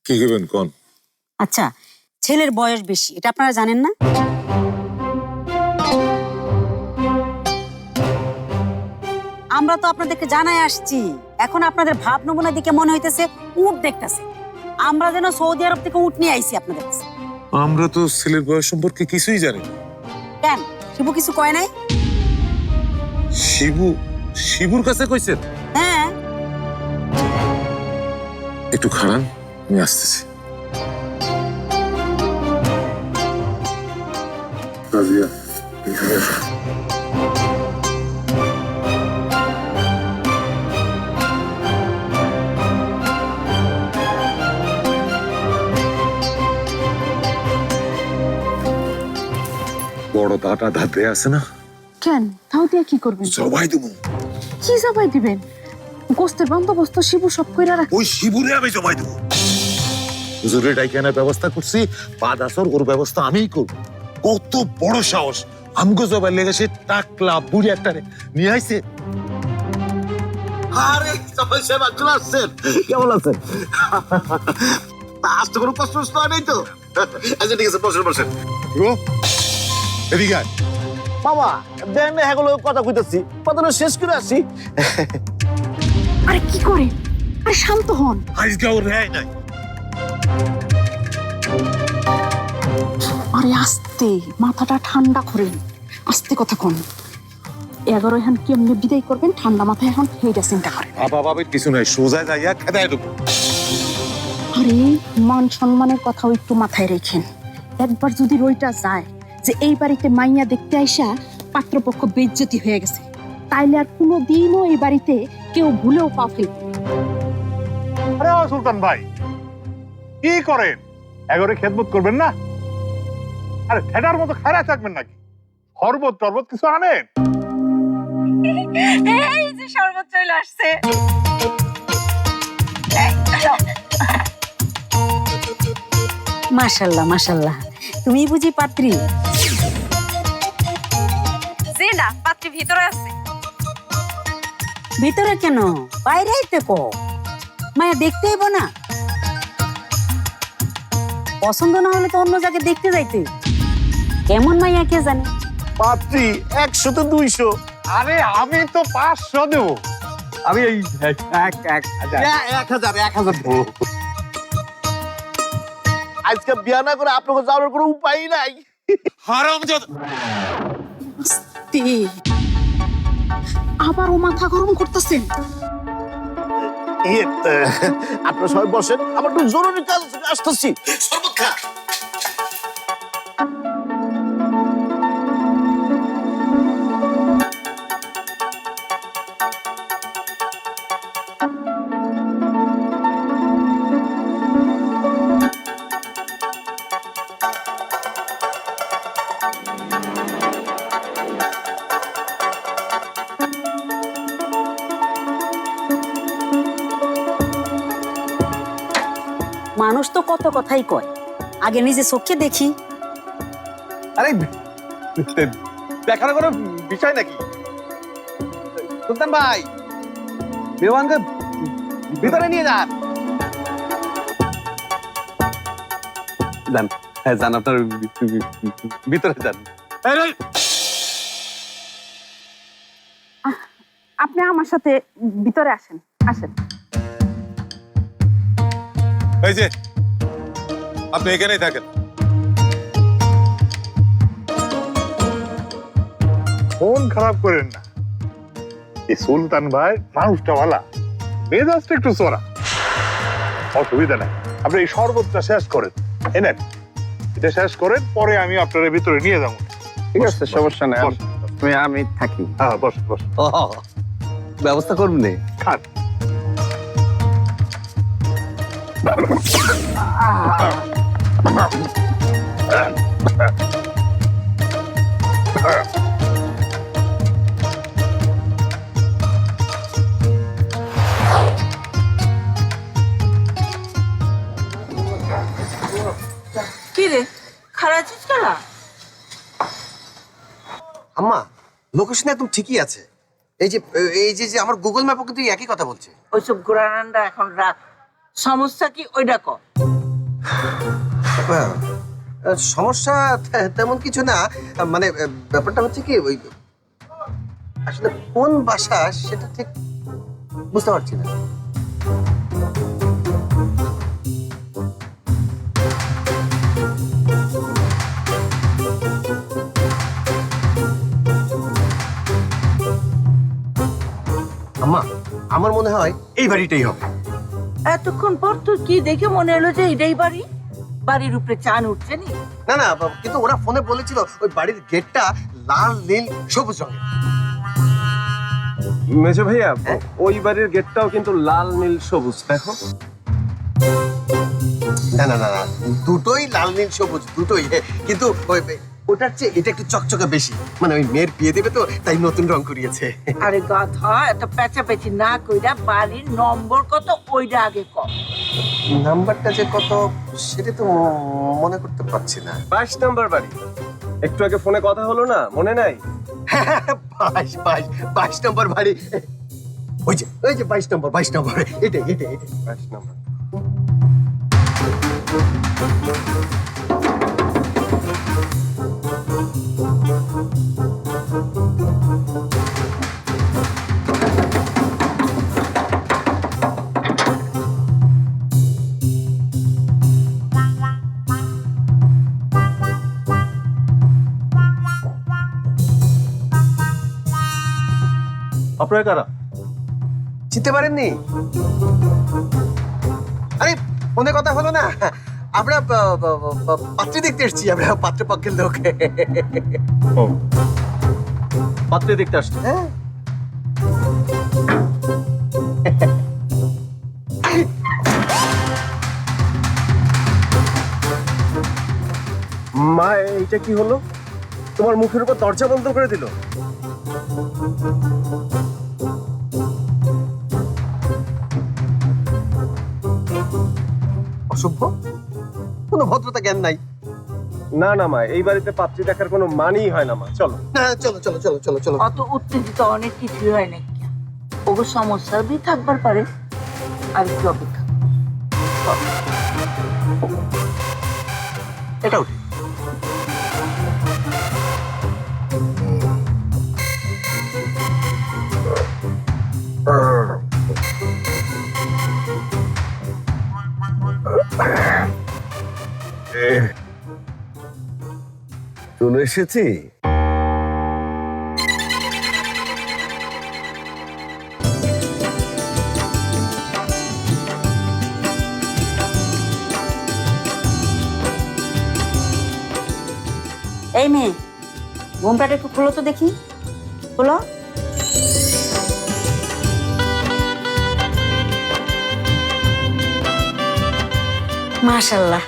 কি করবেন কোন? আচ্ছা, ছেলের বয়স বেশি, এটা আপনারা জানেন না? আমরা তো আপনাদেরকে জানাই আসছি, এখন আপনাদের ভাব নমুনা দেখে মনে হইতেছে উট দেখতেছে। আমরা যেন সৌদি আরব থেকে উট নিয়ে আইছি আপনাদের কাছে। আমরা তো ছেলের বয়স সম্পর্কে কিছুই জানি না। কেন, শিবু কিছু কয় নাই? শিবুর কাছে কইছেন? হ্যাঁ। একটু খারান, আমি আসতেছি। রাজিয়া, এখানে এসো। বড় দাটা ধাতে আছে না? কেন তাও দিয়ে কি করবেন? জবাই দেবো। কি জবাই দিবেন? গোস্তের বন্দোবস্ত শিবু সব কইরা রাখ। ওই শিবুরে আমি জবাই দেবো। হুজুরে ডাইকানের ব্যবস্থা করছি, বাদ আসর ওর ব্যবস্থা আমিই করব। কত বড় সাহস, আমগো জবাই লেগে সে টাকলা বুড়ি একটারে নিয়ে আইছে। আরে সবাই সেবা চলে আসছেন, কেমন আছেন? আজ তো কোনো কষ্ট নেই তো? আচ্ছা ঠিক আছে, বসেন বসেন। এদিকে আয়। বাবা দেন হ্যাগুলো কথা কইতেছি, কথাটা শেষ করে আসি। আরে কি করে? আরে শান্ত হন। আজকে ওর রেহাই নাই। আরে আস্তে, মাথাটা ঠান্ডা করেন, আস্তে কথা কন। 11 এখন কেমনে বিদায় করবেন ঠান্ডা মাথায় এখন সেইটা চিন্তা করেন। বাবা বাবির কিছু নাই, সোজা যাইয়া খেদায় দেবো। আরে মান সম্মানের কথাও একটু মাথায় রেখেন। একবার যদি রইটা যায় যে এই বাড়িতে মাইয়া দেখতে আইসা পাত্রপক্ষ বেইজ্জতি হয়ে গেছে, তাইলে আর কোনোদিনও এই বাড়িতে কেউ ভুলেও পা ফেলবে না। আরে সুলতান ভাই, কি করেন? এগরে খেদমত করবেন না? আরে ঠেডার মতো খাড়া থাকবেন নাকি? শরবত টরবত কিছু আনেন। এই যে শরবত চলে আসছে। মাশাআল্লাহ মাশাআল্লাহ, তুমি বুঝি পাত্রী? জি না, পাত্রী ভিতরে আছে। ভিতরে কেন, বাইরে আইতে কো। মায়া দেখতে আইব না? পছন্দ না হলে তো অন্য জায়গায় দেখতে যাইতে। কেমন মাইয়া কে জানে? পাত্রী 100 তো 200। আরে আমি তো 500 দেবো। আমি এই 1000 দেবো। আজকে বিয়া না করে আপনাকে যাওয়ার কোনো উপায় নাই। হারামজাদা। আস্তে, আবারও মাথা গরম করতেছেন। আপনারা সবাই বসেন, আমার একটু জরুরি কাজ আছে, আসতেছি। শরবত খা। মানুষ তো কত কথাই কয়, আগে নিজে চোখে দেখি। আরে দেখার কোনো বিষয় নাকি? সুলতান ভাই, মেহমানকে ভিতরে নিয়ে যান। যান, হ্যাঁ যান, আপনার ভিতরে যান। আপনি আমার সাথে ভিতরে আসেন, আসেন। এই যে আপনি এখানেই থাকেন। ফোন খারাপ করেন না। এই সুলতান ভাই মানুষটা ভালা, মেজাজটা একটু চড়া। অসুবিধা নাই, আপনি এই শরবতটা শেষ করেন। এনেন, এটা শেষ করেন, পরে আমি আপনার ভিতরে নিয়ে যাবো। ঠিক আছে, সমস্যা নাই, বস। আমি থাকি। হ্যাঁ বস বস, ব্যবস্থা করবেন। খান। কি রে, খারাপ আছিস কেন? আম্মা, লোকেশন একদম ঠিকই আছে। এই যে আমার গুগল ম্যাপও কিন্তু একই কথা বলছে। ওইসব ঘোরানান্ডা এখন রাখ, সমস্যা কি ওইটা ক। সমস্যা তেমন কিছু না, মানে ব্যাপারটা হচ্ছে কি ওই আসলে কোন বাসা সেটা ঠিক বুঝতে পারছি না। আম্মা, আমার মনে হয় এই বাড়িটাই হবে। এতক্ষণ পর তোর কি দেখে মনে হলো যে এটাই বাড়ি? বাড়ির উপরে চান উঠছে নি? না না, কিন্তু ওরা ফোনে বলেছিল ওই বাড়ির গেটটা লাল নীল সবুজ রঙের। মেজো ভাইয়া, হ্যাঁ? ওই বাড়ির গেটটাও কিন্তু লাল নীল সবুজ, দেখো। না না না না, দুটোই লাল নীল সবুজ, দুটোই। কিন্তু ওই ওটার চেয়ে এটা একটু চকচকে বেশি, মানে ওই মেয়ের বিয়ে দেবে তো তাই নতুন রং করিয়েছে। আরে গাধা, এত পেঁচাপেচি না কইরা বাড়ির নম্বর কত ওইটা আগে কম। নাম্বারটা যে কত সেটা তো মনে করতে পারছি না। 22 নম্বর বাড়ি। একটু আগে ফোনে কথা হলো না, মনে নাই? 22 নম্বর বাড়ি। ওই যে 22 নম্বর, 22 নম্বর, এটাই এটাই এটাই। 22 নম্বর। আপনারা কারা? চিনতে পারেননি? আরে ফোনে কথা হলো না, আমরা পাত্রী দেখতে এসেছি, আমরা পাত্রপক্ষের লোক। ও, পাত্রে দেখতে আসছে। হ্যাঁ, মা, এইটা কি হলো? তোমার মুখের উপর দরজা বন্ধ করে দিল। অসভ্য, কোনো ভদ্রতা জ্ঞান নাই। না না মা, এই বাড়িতে পাত্রী দেখার কোনো মানেই হয় না মা, চলো। না, চলো চলো চলো চলো চলো। অত উত্তেজিত অনেক কিছুই হয় নাকি? ওগো সমস্যা বি থাকবার পারে। আর একটু অপেক্ষা। এটাও ঠিক। চলে এসেছি। এই মেয়ে, ঘুমটাটা একটু খুলো তো দেখি, খুলো। মাশাআল্লাহ,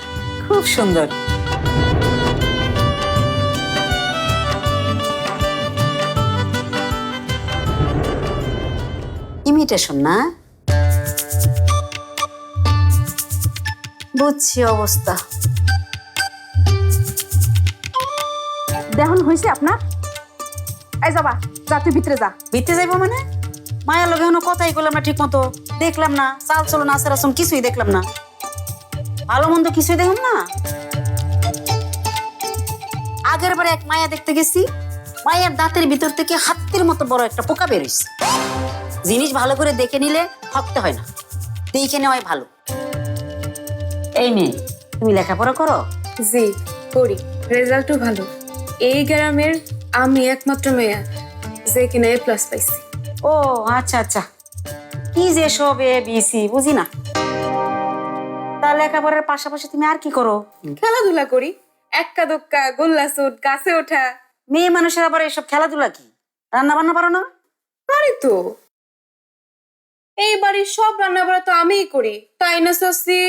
খুব সুন্দর। ইমিটেশন না? বুঝছি অবস্থা। দেহন হয়েছে আপনার? এই যাবা, যা তুই ভিতরে যা। ভিতরে যাইবো মানে? মায়ের লগে কোনো কথাই করলাম না ঠিক মতো, দেখলাম না চাল চলো না আচার আচরণ কিছুই দেখলাম না, ভালো মন্দ কিছুই দেখলাম না। আগের বারে এক মায়া দেখতে গেছি, মায়ের দাঁতের ভিতর থেকে হাতের মতো বড় একটা পোকা বেরোইছে। জিনিস ভালো করে দেখে নিলে ঠকতে হয় না, দেখে নেওয়াই ভালো। এই মেয়ে, তুমি লেখাপড়া করো? জি করি, রেজাল্টও ভালো। এই গ্রামের আমি একমাত্র মেয়ে যে কিনা A+ পাইছি। ও আচ্ছা আচ্ছা, কি যে সব ABC বুঝি না। তা লেখাপড়ার পাশাপাশি তুমি আর কি করো? খেলাধুলা করি, এক্কা দোক্কা, গোল্লা শুট, গাছে ওঠা। মেয়ে মানুষের আবার এসব খেলাধুলা কি? রান্না বান্না পারো না? পারি তো, এই বাড়ির সব রান্না বাড়া তো আমিই করি, তাই না শশী?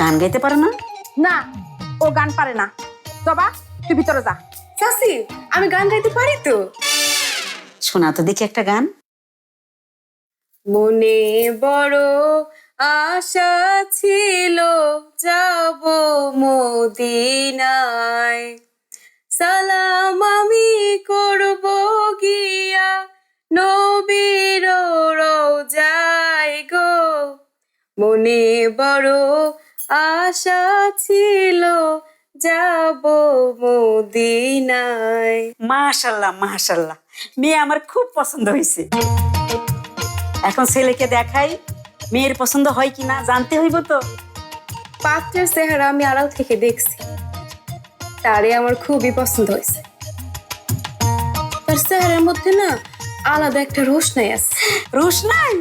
গান গাইতে পারো না? না, ও গান পারে না। যাবা, তুই ভিতরে যা। শশী, আমি গান গাইতে পারি তো। শোনা তো দেখি একটা গান। মনে বড় আশা ছিল যাব মদিনায়, সালাম আমি করব গিয়া নবীর রওজায়। মনে বড় আশা ছিল যাব মদিনায়। মাশাল্লাহ মাশাল্লাহ, মেয়ে আমার খুব পছন্দ হয়েছে। এখন ছেলেকে দেখাই, মেয়ের পছন্দ হয় কিনা জানতে হইব তো। পাত্রের চেহারা আমি আড়াল থেকে দেখছি, তারে আমার খুবই পছন্দ হয়েছে। তার চেহারার মধ্যে না আলাদা একটা রোশনাই আছে। রোশনাই?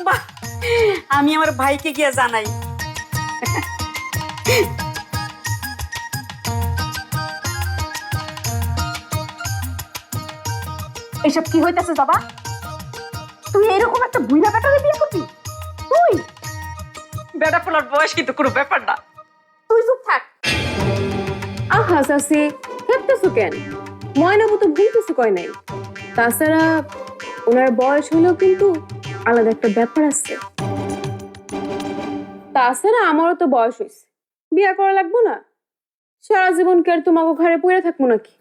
বাহ, আমি আমার ভাইকে গিয়ে জানাই। এসব কি হইতাছে বাবা? তুই এরকম একটা বুইড়া বেটাকে বিয়ে করবি? তুই বেটা পোলার বয়স কিন্তু কোনো ব্যাপার না। তুই চুপ থাক। আহা চাচি, হেপতেছো কেন? ময়নাবু তো ভুল কিছু কয় নাই। তাছাড়া ওনার বয়স হলেও কিন্তু আলাদা একটা ব্যাপার আছে। তাছাড়া আমারও তো বয়স হয়েছে, বিয়ে করা লাগবো না? সারা জীবন কি আর তোমাকে ঘরে পড়ে থাকবো নাকি?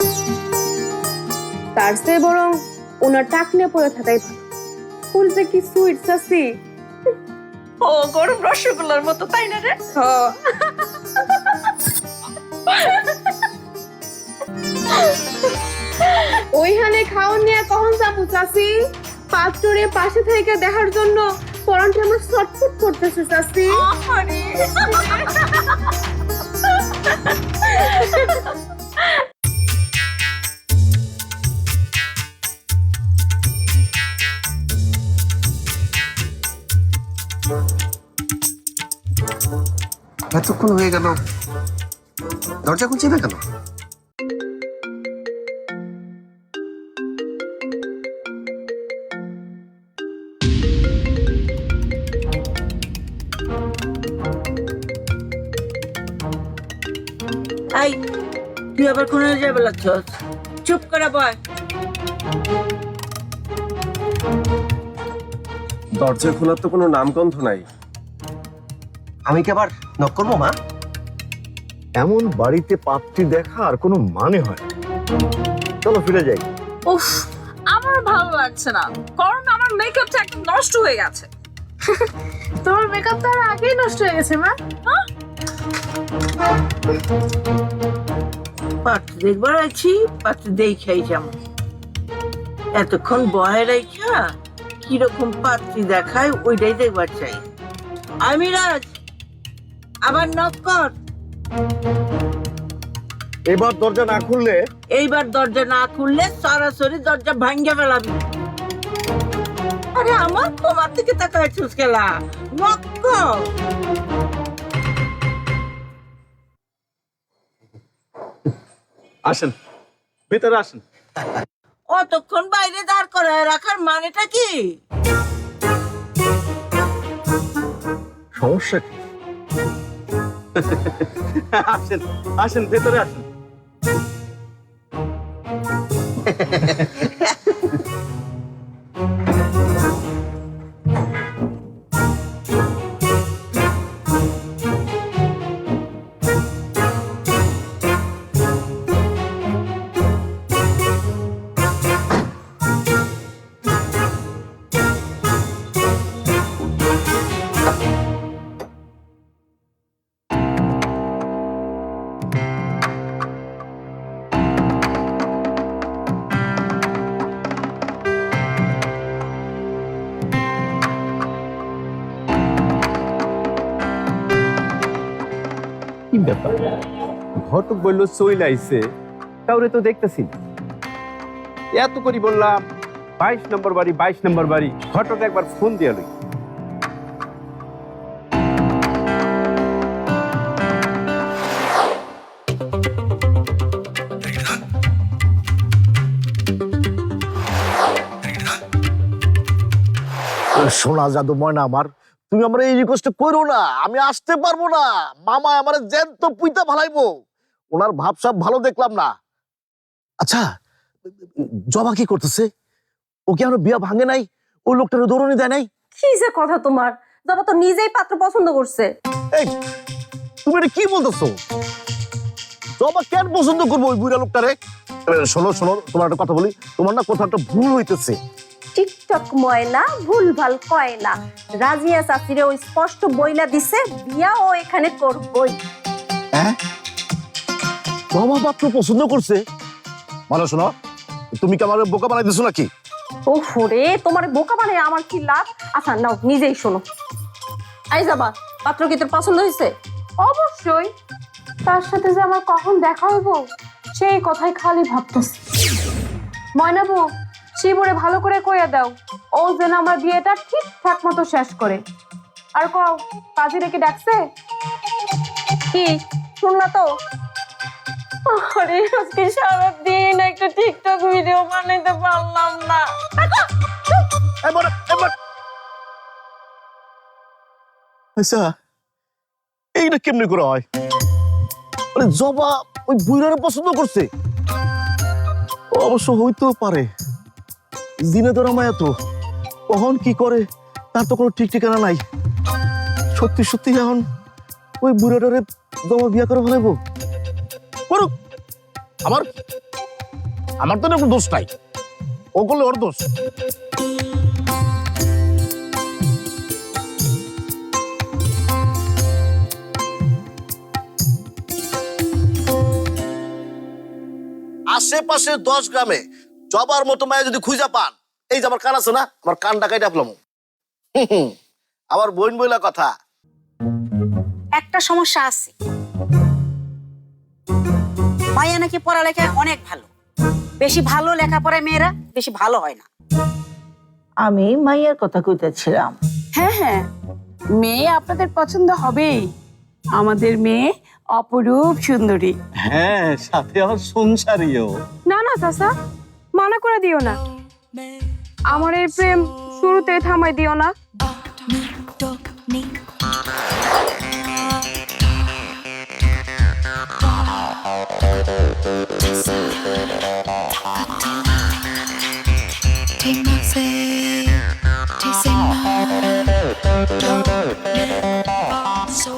তার চেয়ে বরং ওনার টাক নিয়ে পড়ে থাকাই ভালো। ফুলতে কি সুইট চাচি। ও গরম রসগোল্লার মতো, তাই না রে? ওইখানে খাওয়ান নিয়ে কখন যাবো চাচি? পাত্রে পাশে থেকে দেখার জন্য পরানটা আমার ছটফট করতেছে চাচি। এতক্ষণ হয়ে গেল, দরজা খুলছি না কেন? এই তুই আবার কোন যাবে লাগছস? চুপ করে বয়। দরজা খোলার তো কোনো নামগন্ধ নাই। আমি কি আবার নক করবো মা? এমন বাড়িতে পাত্রী দেখা আর কোনো মানে হয় না। চলো ফিরে যাই। উফ, আমার ভালো লাগছে না, কারণ আমার মেকআপটা একদম নষ্ট হয়ে গেছে। তোমার মেকআপ তো আর আগেই নষ্ট হয়ে গেছে মা। পাত্র দেখবার আছি, পাত্র দেখাই যেমন এতক্ষণ বহে রাখা কিরকম পাত্রী দেখায় ওইটাই দেখবার চাই। আমি রাজ, আবার নক কর। এবার দরজা না খুললে এইবার দরজা না খুললে সরাসরি দরজা ভাঙ্গে ফেলাবি। আরে আমার তোমার দিকে তাকাইছিস খেলা, নক কর। আসেন, ভেতরে আসেন। অতক্ষণ বাইরে দাঁড় করায় রাখার মানেটা কি? সমস্যা কি? আসেন আসেন, ভেতরে আসেন। কি ব্যাপার? ঘটক বললো চইল আইছে, কাউরে তো দেখতেছি না। এত করি বললাম 22 নম্বর বাড়ি, 22 নম্বর বাড়ি। ঘটক একবার ফোন দিয়া লই। সোনা জাদু ময়না আমার, তুমি আমার এই রিকোয়েস্ট করো না। আমি আসতে পারবো না, মামা আমার জ্যান্ত পুইতা ভালাইবো। ওনার ভাবসাব ভালো দেখলাম না। আচ্ছা, জবা কি করতেছে? ও কি আমার বিয়া ভাঙে নাই? ওই লোকটার দৌড়নি দেয় নাই? কি যে কথা তোমার, জবা তো নিজেই পাত্র পছন্দ করছে। এই তুমি এটা কি বলতেছো? জবা কেন পছন্দ করবো ওই বুড়া লোকটারে? শোনো শোনো, তোমার একটা কথা বলি, তোমার না কোথাও একটা ভুল হইতেছে। টিকটক ময়না ভুলভাল কয় না। রাজিয়া চাচিরে ওই স্পষ্ট বইলা দিছে বিয়া ও এখানে করবই। হ্যাঁ বাবা পাত্র পছন্দ করছে মানে শোনো তুমি কি আমার বোকা বানাই দিছো নাকি? ও রে তোমার বোকা বানায় আমার কি লাভ? আচ্ছা নাও নিজেই শোনো। আই যাবা পাত্র কি তোর পছন্দ হয়েছে? অবশ্যই, তার সাথে যে আমার কখন দেখা হইব সেই কথাই খালি ভাবতেছি। ময়নাবু, শিবরে ভালো করে কইয়া দাও ও যেন আমার বিয়েটা ঠিকঠাক মতো শেষ করে। আর কও কাজী রেখে ডাকছে কি শুনলা তো? আরে আজকে সারাদিন একটা টিকটক ভিডিও বানাইতে পারলাম না। আচ্ছা এইটা কেমনি করে হয়? আরে জবা ওই বুইরারে পছন্দ করছে, অবশ্য হইতেও পারে। দিনে ধরা মায়া তো কখন কি করে তার তো কোনো ঠিক ঠিকানা নাই। সত্যি সত্যি এখন ওই বুড়াটারে জবা বিয়া করে ফেলাইবো? করুক, আমার আমার তো কোনো দোষ নাই, ও করলে ওর দোষ। আশেপাশে 10 গ্রামে জবার মতো মায়া যদি খুঁজা পান, এই যে আমার কান আছে না, আমার কান ডাকাই ডাকলাম। আমার বোন বইলা কথা। একটা সমস্যা আছে, মাইয়া নাকি পড়ালেখায় অনেক ভালো। বেশি ভালো লেখাপড়ায় মেয়েরা বেশি ভালো হয় না। আমি মাইয়ার কথা কইতেছিলাম। হ্যাঁ হ্যাঁ, মেয়ে আপনাদের পছন্দ হবেই। আমাদের মেয়ে অপরূপ সুন্দরী। হ্যাঁ, সাথে আমার সংসারীও। না না চাচা, মানা করে দিও না। আমার এই প্রেম শুরুতে থামাই দিও না। Take my say, take my don't so